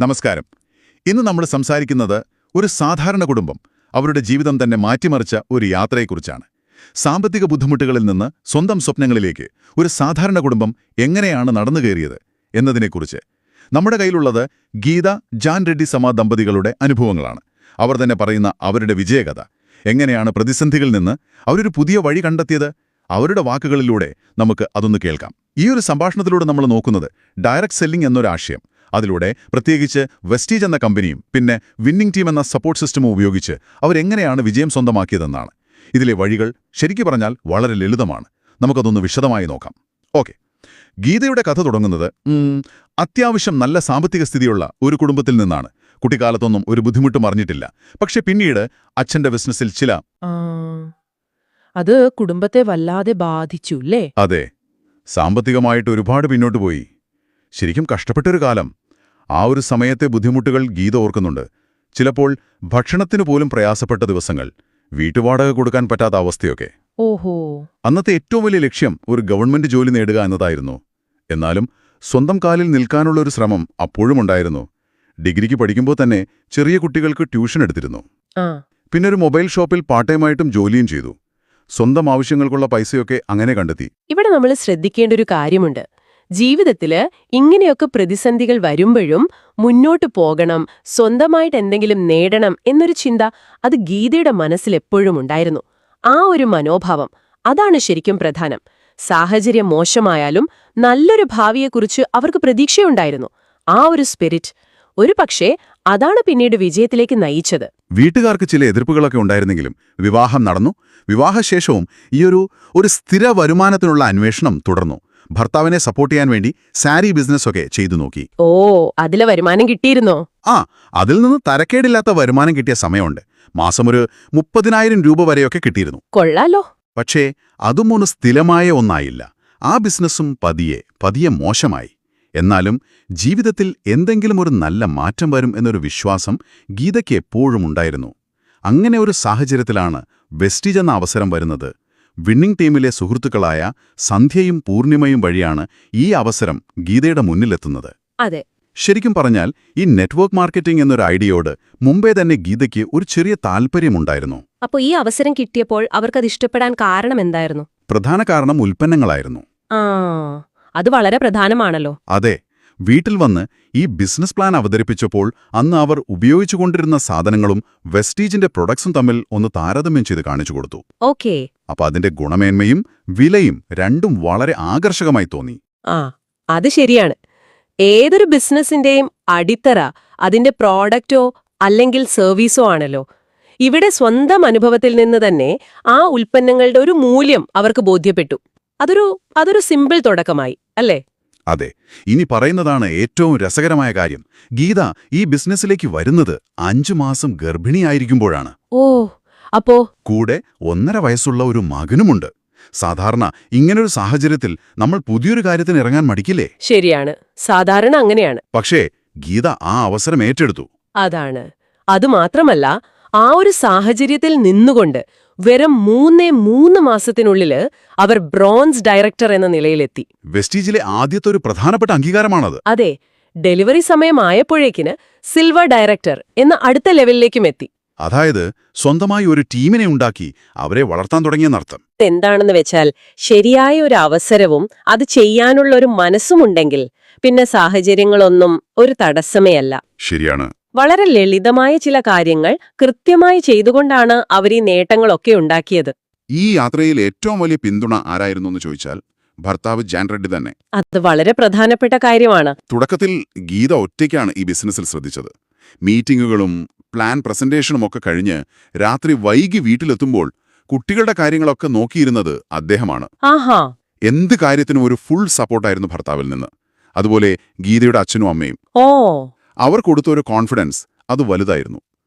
നമസ്കാരം. ഇന്ന് നമ്മൾ സംസാരിക്കുന്നത് ഒരു സാധാരണ കുടുംബം അവരുടെ ജീവിതം തന്നെ മാറ്റിമറിച്ച ഒരു യാത്രയെക്കുറിച്ചാണ്. സാമ്പത്തിക ബുദ്ധിമുട്ടുകളിൽ നിന്ന് സ്വന്തം സ്വപ്നങ്ങളിലേക്ക് ഒരു സാധാരണ കുടുംബം എങ്ങനെയാണ് നടന്നു കയറിയത് എന്നതിനെക്കുറിച്ച്. നമ്മുടെ കയ്യിലുള്ളത് ഗീത ജാൻ റെഡ്ഡി സമ ദമ്പതികളുടെ അനുഭവങ്ങളാണ്. അവർ തന്നെ പറയുന്ന അവരുടെ വിജയകഥ. എങ്ങനെയാണ് പ്രതിസന്ധികളിൽ നിന്ന് അവരൊരു പുതിയ വഴി കണ്ടെത്തിയത്? അവരുടെ വാക്കുകളിലൂടെ നമുക്ക് അതൊന്ന് കേൾക്കാം. ഈ ഒരു സംഭാഷണത്തിലൂടെ നമ്മൾ നോക്കുന്നത് ഡയറക്റ്റ് സെല്ലിംഗ് എന്നൊരാശയം. അതിലൂടെ പ്രത്യേകിച്ച് വെസ്റ്റീജ് എന്ന കമ്പനിയും പിന്നെ വിന്നിംഗ് ടീം എന്ന സപ്പോർട്ട് സിസ്റ്റമും ഉപയോഗിച്ച് അവരെങ്ങനെയാണ് വിജയം സ്വന്തമാക്കിയതെന്നാണ്. ഇതിലെ വഴികൾ ശരിക്കു പറഞ്ഞാൽ വളരെ ലളിതമാണ്. നമുക്കതൊന്ന് വിശദമായി നോക്കാം. ഓക്കെ, ഗീതയുടെ കഥ തുടങ്ങുന്നത് അത്യാവശ്യം നല്ല സാമ്പത്തിക സ്ഥിതിയുള്ള ഒരു കുടുംബത്തിൽ നിന്നാണ്. കുട്ടിക്കാലത്തൊന്നും ഒരു ബുദ്ധിമുട്ടും അറിഞ്ഞിട്ടില്ല. പക്ഷെ പിന്നീട് അച്ഛന്റെ ബിസിനസ്സിൽ ചില അത് കുടുംബത്തെ വല്ലാതെ ബാധിച്ചു അല്ലേ? അതെ, സാമ്പത്തികമായിട്ട് ഒരുപാട് പിന്നോട്ട് പോയി. ശരിക്കും കഷ്ടപ്പെട്ടൊരു കാലം. ആ ഒരു സമയത്തെ ബുദ്ധിമുട്ടുകൾ ഗീത ഓർക്കുന്നുണ്ട്. ചിലപ്പോൾ ഭക്ഷണത്തിനു പോലും പ്രയാസപ്പെട്ട ദിവസങ്ങൾ, വീട്ടുവാടക കൊടുക്കാൻ പറ്റാത്ത അവസ്ഥയൊക്കെ. ഓഹോ. അന്നത്തെ ഏറ്റവും വലിയ ലക്ഷ്യം ഒരു ഗവൺമെന്റ് ജോലി നേടുക എന്നതായിരുന്നു. എന്നാലും സ്വന്തം കാലിൽ നിൽക്കാനുള്ള ഒരു ശ്രമം അപ്പോഴുമുണ്ടായിരുന്നു. ഡിഗ്രിക്ക് പഠിക്കുമ്പോൾ തന്നെ ചെറിയ കുട്ടികൾക്ക് ട്യൂഷൻ എടുത്തിരുന്നു. പിന്നെ ഒരു മൊബൈൽ ഷോപ്പിൽ പാർട്ട് ടൈമായിട്ടും ജോലിയും ചെയ്തു. സ്വന്തം ആവശ്യങ്ങൾക്കുള്ള പൈസയൊക്കെ അങ്ങനെ കണ്ടെത്തി. ഇവിടെ നമ്മൾ ശ്രദ്ധിക്കേണ്ട ഒരു കാര്യമുണ്ട്. ജീവിതത്തില് ഇങ്ങനെയൊക്കെ പ്രതിസന്ധികൾ വരുമ്പോഴും മുന്നോട്ടു പോകണം, സ്വന്തമായിട്ട് എന്തെങ്കിലും നേടണം എന്നൊരു ചിന്ത അത് ഗീതയുടെ മനസ്സിൽ എപ്പോഴും ഉണ്ടായിരുന്നു. ആ ഒരു മനോഭാവം, അതാണ് ശരിക്കും പ്രധാനം. സാഹചര്യം മോശമായാലും നല്ലൊരു ഭാവിയെക്കുറിച്ച് അവർക്ക് പ്രതീക്ഷയുണ്ടായിരുന്നു. ആ ഒരു സ്പിരിറ്റ് ഒരുപക്ഷേ അതാണ് പിന്നീട് വിജയത്തിലേക്ക് നയിച്ചത്. വീട്ടുകാർക്ക് ചില എതിർപ്പുകളൊക്കെ ഉണ്ടായിരുന്നെങ്കിലും വിവാഹം നടന്നു. വിവാഹശേഷവും ഒരു സ്ഥിര വരുമാനത്തിനുള്ള അന്വേഷണം തുടർന്നു. ഭർത്താവിനെ സപ്പോർട്ട് ചെയ്യാൻ വേണ്ടി സാരി ബിസിനസ്സൊക്കെ ചെയ്തു നോക്കി. ഓ, അതിലെ വരുമാനം കിട്ടിയിരുന്നോ? അതിൽ നിന്ന് തരക്കേടില്ലാത്ത വരുമാനം കിട്ടിയ സമയമുണ്ട്. മാസം ഒരു 30,000 രൂപ വരെയൊക്കെ കിട്ടിയിരുന്നു. കൊള്ളാലോ. പക്ഷേ അതും ഒരു സ്ഥിരമായ ഒന്നായില്ല. ആ ബിസിനസ്സും പതിയെ മോശമായി. എന്നാലും ജീവിതത്തിൽ എന്തെങ്കിലും ഒരു നല്ല മാറ്റം വരും എന്നൊരു വിശ്വാസം ഗീതയ്ക്ക് എപ്പോഴും ഉണ്ടായിരുന്നു. അങ്ങനെ ഒരു സാഹചര്യത്തിലാണ് വെസ്റ്റീജ് എന്ന അവസരം വരുന്നത്. വിന്നിംഗ് ടീമിലെ സുഹൃത്തുക്കളായ സന്ധ്യയും പൂർണിമയും വഴിയാണ് ഈ അവസരം ഗീതയുടെ മുന്നിലെത്തുന്നത്. അതെ, ശരിക്കും പറഞ്ഞാൽ ഈ നെറ്റ്വർക്ക് മാർക്കറ്റിംഗ് എന്നൊരു ഐഡിയയോട് മുമ്പേ തന്നെ ഗീതയ്ക്ക് ഒരു ചെറിയ താൽപ്പര്യമുണ്ടായിരുന്നു. അപ്പോൾ ഈ അവസരം കിട്ടിയപ്പോൾ അവർക്കത് ഇഷ്ടപ്പെടാൻ കാരണം എന്തായിരുന്നു? പ്രധാന കാരണം ഉൽപ്പന്നങ്ങളായിരുന്നു. അത് വളരെ പ്രധാനമാണല്ലോ. അതെ, വീട്ടിൽ വന്ന് ഈ ബിസിനസ് പ്ലാൻ അവതരിപ്പിച്ചപ്പോൾ അന്ന് അവർ ഉപയോഗിച്ചുകൊണ്ടിരുന്ന സാധനങ്ങളും വെസ്റ്റീജിന്റെ പ്രൊഡക്ട്സും തമ്മിൽ ഒന്ന് താരതമ്യം ചെയ്ത് കാണിച്ചു കൊടുത്തു. ഓക്കേ. അപ്പൊ അതിന്റെ ഗുണമേന്മയും വിലയും രണ്ടും വളരെ ആകർഷകമായി തോന്നി. അത് ശരിയാണ്. ഏതൊരു ബിസിനസിന്റെയും അടിത്തറ അതിന്റെ പ്രോഡക്റ്റോ അല്ലെങ്കിൽ സർവീസോ ആണല്ലോ. ഇവിടെ സ്വന്തം അനുഭവത്തിൽ നിന്ന് തന്നെ ആ ഉൽപ്പന്നങ്ങളുടെ ഒരു മൂല്യം അവർക്ക് ബോധ്യപ്പെട്ടു. അതൊരു സിമ്പിൾ തുടക്കമായി, അല്ലേ? അതെ, ഇനി പറയുന്നതാണ് ഏറ്റവും രസകരമായ കാര്യം. ഗീത ഈ ബിസിനസ്സിലേക്ക് വരുന്നത് 5 മാസം ഗർഭിണിയായിരിക്കുമ്പോഴാണ്. ഓ, അപ്പോ കൂടെ 1.5 വയസ്സുള്ള ഒരു മകനുമുണ്ട്. സാധാരണ ഇങ്ങനൊരു സാഹചര്യത്തിൽ നമ്മൾ പുതിയൊരു കാര്യത്തിന് ഇറങ്ങാൻ മടിക്കില്ലേ? ശരിയാണ്, സാധാരണ അങ്ങനെയാണ്. പക്ഷേ ഗീത ആ അവസരം ഏറ്റെടുത്തു. അതാണ്. അതുമാത്രമല്ല, ആ ഒരു സാഹചര്യത്തിൽ നിന്നുകൊണ്ട് വെറും 3 മാസത്തിനുള്ളില് അവർ ബ്രോൺസ് ഡയറക്ടർ എന്ന നിലയിലെത്തി. വെസ്റ്റീജിലെ ആദ്യത്തെ ഒരു പ്രധാനപ്പെട്ട അംഗീകാരമാണത്. അതെ, ഡെലിവറി സമയമായപ്പോഴേക്കിന് സിൽവർ ഡയറക്ടർ എന്ന അടുത്ത ലെവലിലേക്കും എത്തി. അതായത് സ്വന്തമായി ഒരു ടീമിനെ ഉണ്ടാക്കി അവരെ വളർത്താൻ തുടങ്ങിയെന്നർത്ഥം. എന്താണെന്ന് വെച്ചാൽ, ശരിയായ ഒരു അവസരവും അത് ചെയ്യാനുള്ള ഒരു മനസ്സുമുണ്ടെങ്കിൽ പിന്നെ സാഹചര്യങ്ങളൊന്നും ഒരു തടസ്സമേ അല്ല. ശരിയാണ്. വളരെ ലളിതമായ ചില കാര്യങ്ങൾ കൃത്യമായി ചെയ്തുകൊണ്ടാണ് അവർ ഈ നേട്ടങ്ങളൊക്കെ ഉണ്ടാക്കിയത്. ഈ യാത്രയിൽ ഏറ്റവും വലിയ പിന്തുണ ആരായിരുന്നു എന്ന് ചോദിച്ചാൽ ഭർത്താവ് ജാൻ റെഡ്ഡി തന്നെ. അത് വളരെ പ്രധാനപ്പെട്ട കാര്യമാണ്. തുടക്കത്തിൽ ഗീത ഒറ്റയ്ക്കാണ് ഈ ബിസിനസ്സിൽ ശ്രദ്ധിച്ചത്. മീറ്റിംഗുകളും പ്ലാൻ പ്രസന്റേഷനും ഒക്കെ കഴിഞ്ഞ് രാത്രി വൈകി വീട്ടിലെത്തുമ്പോൾ കുട്ടികളുടെ കാര്യങ്ങളൊക്കെ നോക്കിയിരുന്നത് അദ്ദേഹമാണ്. ആഹാ. എന്ത് കാര്യത്തിനും ഒരു ഫുൾ സപ്പോർട്ടായിരുന്നു ഭർത്താവിൽ നിന്ന്. അതുപോലെ ഗീതയുടെ അച്ഛനും അമ്മയും. അവർ കൊടുത്തൊരു കോൺഫിഡൻസ് അത് വലുതായിരുന്നു.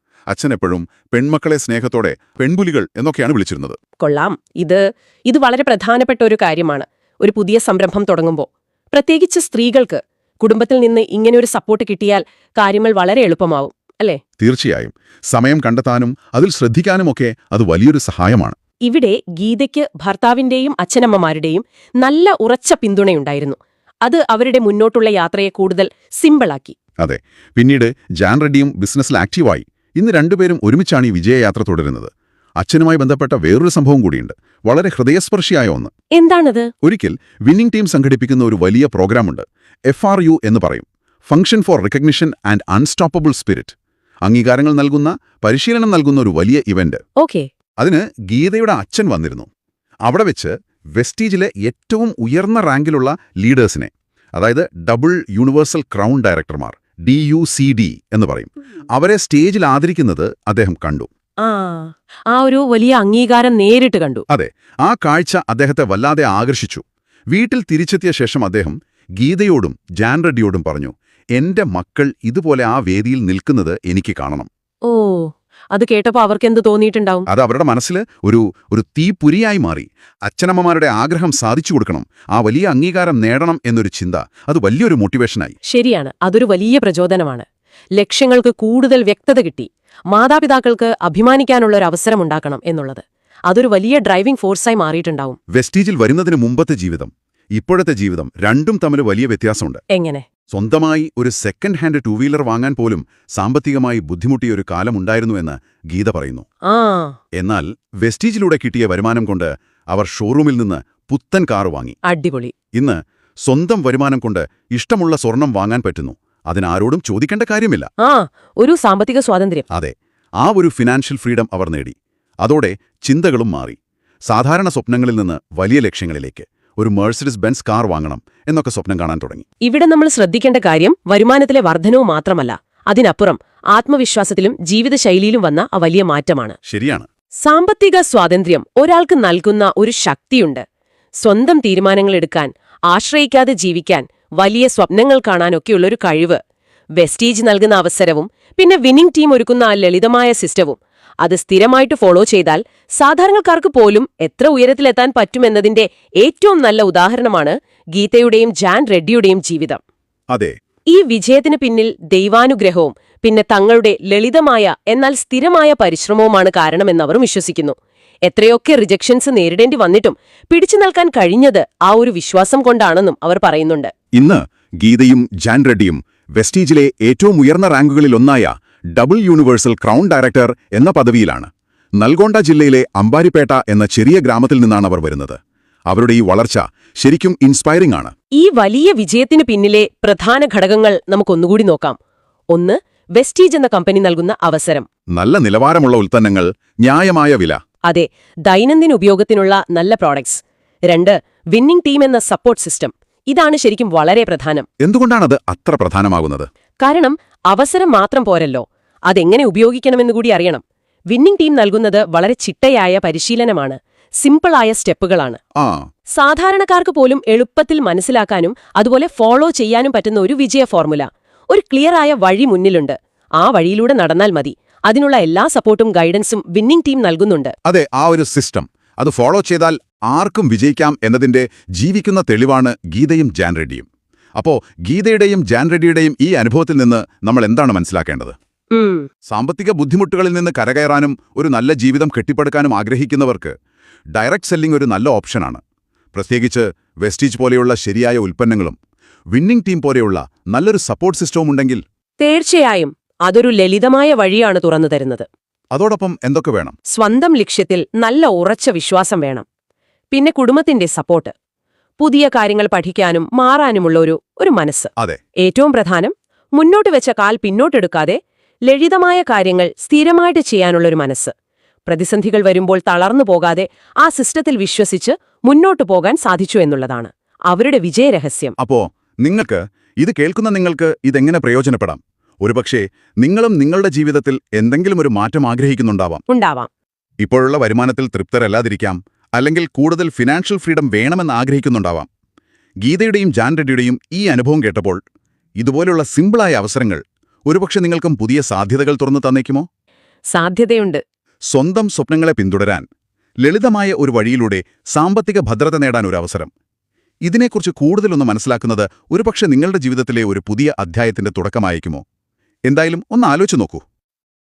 അച്ഛൻ എപ്പോഴും പെൺമക്കളെ സ്നേഹത്തോടെ പെൺപുലികൾ എന്നൊക്കെയാണ് വിളിച്ചിരുന്നത്. കൊള്ളാം. ഇത് വളരെ പ്രധാനപ്പെട്ട ഒരു കാര്യമാണ്. ഒരു പുതിയ സംരംഭം തുടങ്ങുമ്പോൾ, പ്രത്യേകിച്ച് സ്ത്രീകൾക്ക് കുടുംബത്തിൽ നിന്ന് ഇങ്ങനെയൊരു സപ്പോർട്ട് കിട്ടിയാൽ കാര്യങ്ങൾ വളരെ എളുപ്പമാവും, അല്ലേ? തീർച്ചയായും. സമയം കണ്ടെത്താനും അതിൽ ശ്രദ്ധിക്കാനുമൊക്കെ അത് വലിയൊരു സഹായമാണ്. ഇവിടെ ഗീതയ്ക്ക് ഭർത്താവിന്റെയും അച്ഛനമ്മമാരുടെയും നല്ല ഉറച്ച പിന്തുണയുണ്ടായിരുന്നു. അത് അവരുടെ മുന്നോട്ടുള്ള യാത്രയെ കൂടുതൽ സിമ്പിളാക്കി. അതെ. പിന്നീട് ജാൻ റെഡ്ഡിയും ബിസിനസ്സിൽ ആക്റ്റീവായി. ഇന്ന് രണ്ടുപേരും ഒരുമിച്ചാണ് ഈ വിജയയാത്ര തുടരുന്നത്. അച്ഛനുമായി ബന്ധപ്പെട്ട വേറൊരു സംഭവം കൂടിയുണ്ട്. വളരെ ഹൃദയസ്പർശിയായ ഒന്ന്. എന്താണത്? ഒരിക്കൽ വിന്നിംഗ് ടീം സംഘടിപ്പിക്കുന്ന ഒരു വലിയ പ്രോഗ്രാമുണ്ട്. FRU എന്ന് പറയും. Function for recognition and unstoppable spirit. അംഗീകാരങ്ങൾ നൽകുന്ന, പരിശീലനം നൽകുന്ന ഒരു വലിയ ഇവന്റ്. ഓക്കെ. അതിന് ഗീതയുടെ അച്ഛൻ വന്നിരുന്നു. അവിടെ വെച്ച് വെസ്റ്റീജിലെ ഏറ്റവും ഉയർന്ന റാങ്കിലുള്ള ലീഡേഴ്സിനെ, അതായത് ഡബിൾ യൂണിവേഴ്സൽ ക്രൗൺ ഡയറക്ടർമാർ, DUCD എന്ന് പറയും, അവരെ സ്റ്റേജിൽ ആദരിക്കുന്നത് അദ്ദേഹം കണ്ടു. ആ ഒരു വലിയ അംഗീകാരം നേരിട്ട് കണ്ടു. അതെ, ആ കാഴ്ച അദ്ദേഹത്തെ വല്ലാതെ ആകർഷിച്ചു. വീട്ടിൽ തിരിച്ചെത്തിയ ശേഷം അദ്ദേഹം ഗീതയോടും ജാൻ റെഡ്ഡിയോടും പറഞ്ഞു, എന്റെ മക്കൾ ഇതുപോലെ ആ വേദിയിൽ നിൽക്കുന്നത് എനിക്ക് കാണണം. ഓ, അത് കേട്ടപ്പോ അവർക്ക് എന്ത് തോന്നിയിട്ടുണ്ടാവും? അത് അവരുടെ മനസ്സിൽ ഒരു തീപ്പുരിയായി മാറി. അച്ഛനമ്മമാരുടെ ആഗ്രഹം സാധിച്ചു കൊടുക്കണം, ആ വലിയ അംഗീകാരം നേടണം എന്നൊരു ചിന്ത, അത് വലിയൊരു മോട്ടിവേഷനായി. ശരിയാണ്, അതൊരു വലിയ പ്രചോദനമാണ്. ലക്ഷ്യങ്ങൾക്ക് കൂടുതൽ വ്യക്തത കിട്ടി. മാതാപിതാക്കൾക്ക് അഭിമാനിക്കാനുള്ള ഒരു അവസരം ഉണ്ടാക്കണം എന്നുള്ളത് അതൊരു വലിയ ഡ്രൈവിംഗ് ഫോഴ്സായി മാറിയിട്ടുണ്ടാവും. വെസ്റ്റീജിൽ വരുന്നതിന് മുമ്പത്തെ ജീവിതം, ഇപ്പോഴത്തെ ജീവിതം, രണ്ടും തമ്മിൽ വലിയ വ്യത്യാസമുണ്ട്. എങ്ങനെ? സ്വന്തമായി ഒരു സെക്കൻഡ് ഹാൻഡ് ടൂ വീലർ വാങ്ങാൻ പോലും സാമ്പത്തികമായി ബുദ്ധിമുട്ടിയ ഒരു കാലമുണ്ടായിരുന്നുവെന്ന് ഗീത പറയുന്നു. എന്നാൽ വെസ്റ്റീജിലൂടെ കിട്ടിയ വരുമാനം കൊണ്ട് അവർ ഷോറൂമിൽ നിന്ന് പുത്തൻ കാറ് വാങ്ങി. അടിപൊളി. ഇന്ന് സ്വന്തം വരുമാനം കൊണ്ട് ഇഷ്ടമുള്ള സ്വർണം വാങ്ങാൻ പറ്റുന്നു. അതിനാരോടും ചോദിക്കേണ്ട കാര്യമില്ല. ഒരു സാമ്പത്തിക സ്വാതന്ത്ര്യം. അതെ, ആ ഒരു ഫിനാൻഷ്യൽ ഫ്രീഡം അവർ നേടി. അതോടെ ചിന്തകളും മാറി. സാധാരണ സ്വപ്നങ്ങളിൽ നിന്ന് വലിയ ലക്ഷ്യങ്ങളിലേക്ക്, ഒരു മെഴ്സിഡസ് ബെൻസ് കാർ വാങ്ങണം എന്നൊക്കെ സ്വപ്നം കാണാൻ തുടങ്ങി. ഇവിടെ നമ്മൾ ശ്രദ്ധിക്കേണ്ട കാര്യം വരുമാനത്തിലെ വർധനവും മാത്രമല്ല, അതിനപ്പുറം ആത്മവിശ്വാസത്തിലും ജീവിതശൈലിയിലും വന്ന ആ വലിയ മാറ്റമാണ്. ശരിയാണ്. സാമ്പത്തിക സ്വാതന്ത്ര്യം ഒരാൾക്ക് നൽകുന്ന ഒരു ശക്തിയുണ്ട്. സ്വന്തം തീരുമാനങ്ങളെടുക്കാൻ, ആശ്രയിക്കാതെ ജീവിക്കാൻ, വലിയ സ്വപ്നങ്ങൾ കാണാനൊക്കെയുള്ളൊരു കഴിവ്. വെസ്റ്റീജ് നൽകുന്ന അവസരവും പിന്നെ വിന്നിംഗ് ടീം ഒരുക്കുന്ന ആ ലളിതമായ സിസ്റ്റവും അത് സ്ഥിരമായിട്ട് ഫോളോ ചെയ്താൽ സാധാരണക്കാർക്ക് പോലും എത്ര ഉയരത്തിലെത്താൻ പറ്റുമെന്നതിന്റെ ഏറ്റവും നല്ല ഉദാഹരണമാണ് ഗീതയുടെയും ജാൻ റെഡ്ഡിയുടെയും ജീവിതം. അതെ, ഈ വിജയത്തിന് പിന്നിൽ ദൈവാനുഗ്രഹവും പിന്നെ തങ്ങളുടെ ലളിതമായ എന്നാൽ സ്ഥിരമായ പരിശ്രമവുമാണ് കാരണമെന്നവർ വിശ്വസിക്കുന്നു. എത്രയൊക്കെ റിജക്ഷൻസ് നേരിടേണ്ടി വന്നിട്ടും പിടിച്ചു നിൽക്കാൻ കഴിഞ്ഞത് ആ ഒരു വിശ്വാസം കൊണ്ടാണെന്നും അവർ പറയുന്നുണ്ട്. ഇന്ന് ഗീതയും ജാൻ റെഡ്ഡിയും വെസ്റ്റീജിലെ ഏറ്റവും ഉയർന്ന റാങ്കുകളിലൊന്നായ ഡബിൾ യൂണിവേഴ്സൽ ക്രൗൺ ഡയറക്ടർ എന്ന പദവിയിലാണ്. നൽഗോണ്ട ജില്ലയിലെ അമ്പാരിപ്പേട്ട എന്ന ചെറിയ ഗ്രാമത്തിൽ നിന്നാണ് അവർ വരുന്നത്. അവരുടെ ഈ വളർച്ച ശരിക്കും ഇൻസ്പയറിംഗ് ആണ്. ഈ വലിയ വിജയത്തിന് പിന്നിലെ പ്രധാന ഘടകങ്ങൾ നമുക്കൊന്നുകൂടി നോക്കാം. ഒന്ന്, വെസ്റ്റീജ് എന്ന കമ്പനി നൽകുന്ന അവസരം. നല്ല നിലവാരമുള്ള ഉൽപ്പന്നങ്ങൾ, ന്യായമായ വില. അതെ, ദൈനംദിന ഉപയോഗത്തിനുള്ള നല്ല പ്രോഡക്ട്സ്. 2, വിന്നിംഗ് ടീം എന്ന സപ്പോർട്ട് സിസ്റ്റം. ഇതാണ് ശരിക്കും വളരെ പ്രധാനം. എന്തുകൊണ്ടാണത് അത്ര പ്രധാനമാകുന്നത്? കാരണം അവസരം മാത്രം പോരല്ലോ, അതെങ്ങനെ ഉപയോഗിക്കണമെന്നുകൂടി അറിയണം. വിന്നിംഗ് ടീം നൽകുന്നത് വളരെ ചിട്ടയായ പരിശീലനമാണ്, സിമ്പിളായ സ്റ്റെപ്പുകളാണ്. സാധാരണക്കാർക്ക് പോലും എളുപ്പത്തിൽ മനസ്സിലാക്കാനും അതുപോലെ ഫോളോ ചെയ്യാനും പറ്റുന്ന ഒരു വിജയ ഫോർമുല. ഒരു ക്ലിയറായ വഴി മുന്നിലുണ്ട്, ആ വഴിയിലൂടെ നടന്നാൽ മതി. അതിനുള്ള എല്ലാ സപ്പോർട്ടും ഗൈഡൻസും വിന്നിംഗ് ടീം നൽകുന്നുണ്ട്. അതെ, ആ ഒരു സിസ്റ്റം അത് ഫോളോ ചെയ്താൽ ആർക്കും വിജയിക്കാം എന്നതിന്റെ ജീവിക്കുന്ന തെളിവാണ് ഗീതയും ജാൻ റെഡ്ഡിയും. അപ്പോ ഗീതയുടെയും ജാൻ റെഡ്ഡിയുടെയും ഈ അനുഭവത്തിൽ നിന്ന് നമ്മൾ എന്താണ് മനസ്സിലാക്കേണ്ടത്? സാമ്പത്തിക ബുദ്ധിമുട്ടുകളിൽ നിന്ന് കരകയറാനും ഒരു നല്ല ജീവിതം കെട്ടിപ്പടുക്കാനും ആഗ്രഹിക്കുന്നവർക്ക് ഡയറക്റ്റ് സെല്ലിംഗ് ഒരു നല്ല ഓപ്ഷനാണ്. പ്രത്യേകിച്ച് വെസ്റ്റീജ് പോലെയുള്ള ശരിയായ ഉൽപ്പന്നങ്ങളും വിന്നിംഗ് ടീം പോലെയുള്ള നല്ലൊരു സപ്പോർട്ട് സിസ്റ്റവും ഉണ്ടെങ്കിൽ. തീർച്ചയായും അതൊരു ലളിതമായ വഴിയാണ് തുറന്നു തരുന്നത്. അതോടൊപ്പം എന്തൊക്കെ വേണം? സ്വന്തം ലക്ഷ്യത്തിൽ നല്ല ഉറച്ച വിശ്വാസം വേണം. പിന്നെ കുടുംബത്തിന്റെ സപ്പോർട്ട്, പുതിയ കാര്യങ്ങൾ പഠിക്കാനും മാറാനുമുള്ള ഒരു മനസ്സ്. അതെ, ഏറ്റവും പ്രധാനം മുന്നോട്ട് വെച്ച കാൽ പിന്നോട്ടെടുക്കാതെ ലളിതമായ കാര്യങ്ങൾ സ്ഥിരമായിട്ട് ചെയ്യാനുള്ളൊരു മനസ്സ്. പ്രതിസന്ധികൾ വരുമ്പോൾ തളർന്നു പോകാതെ ആ സിസ്റ്റത്തിൽ വിശ്വസിച്ച് മുന്നോട്ടു പോകാൻ സാധിച്ചു എന്നുള്ളതാണ് അവരുടെ വിജയരഹസ്യം. അപ്പോ ഇത് കേൾക്കുന്ന നിങ്ങൾക്ക് ഇതെങ്ങനെ പ്രയോജനപ്പെടാം? ഒരുപക്ഷേ നിങ്ങളും നിങ്ങളുടെ ജീവിതത്തിൽ എന്തെങ്കിലും ഒരു മാറ്റം ആഗ്രഹിക്കുന്നുണ്ടാവാം. ഇപ്പോഴുള്ള വരുമാനത്തിൽ തൃപ്തരല്ലാതിരിക്കാം, അല്ലെങ്കിൽ കൂടുതൽ ഫിനാൻഷ്യൽ ഫ്രീഡം വേണമെന്ന് ആഗ്രഹിക്കുന്നുണ്ടാവാം. ഗീതയുടെയും ജാൻ റെഡ്ഡിയുടെയും ഈ അനുഭവം കേട്ടപ്പോൾ ഇതുപോലുള്ള സിമ്പിളായ അവസരങ്ങൾ ഒരുപക്ഷെ നിങ്ങൾക്കും പുതിയ സാധ്യതകൾ തുറന്നു തന്നേക്കുമോ? സാധ്യതയുണ്ട്. സ്വന്തം സ്വപ്നങ്ങളെ പിന്തുടരാൻ ലളിതമായ ഒരു വഴിയിലൂടെ സാമ്പത്തിക ഭദ്രത നേടാൻ ഒരു അവസരം. ഇതിനെക്കുറിച്ച് കൂടുതലൊന്ന് മനസ്സിലാക്കുന്നത് ഒരുപക്ഷെ നിങ്ങളുടെ ജീവിതത്തിലെ ഒരു പുതിയ അധ്യായത്തിന്റെ തുടക്കമായേക്കുമോ? എന്തായാലും ഒന്ന് ആലോചിച്ചു നോക്കൂ.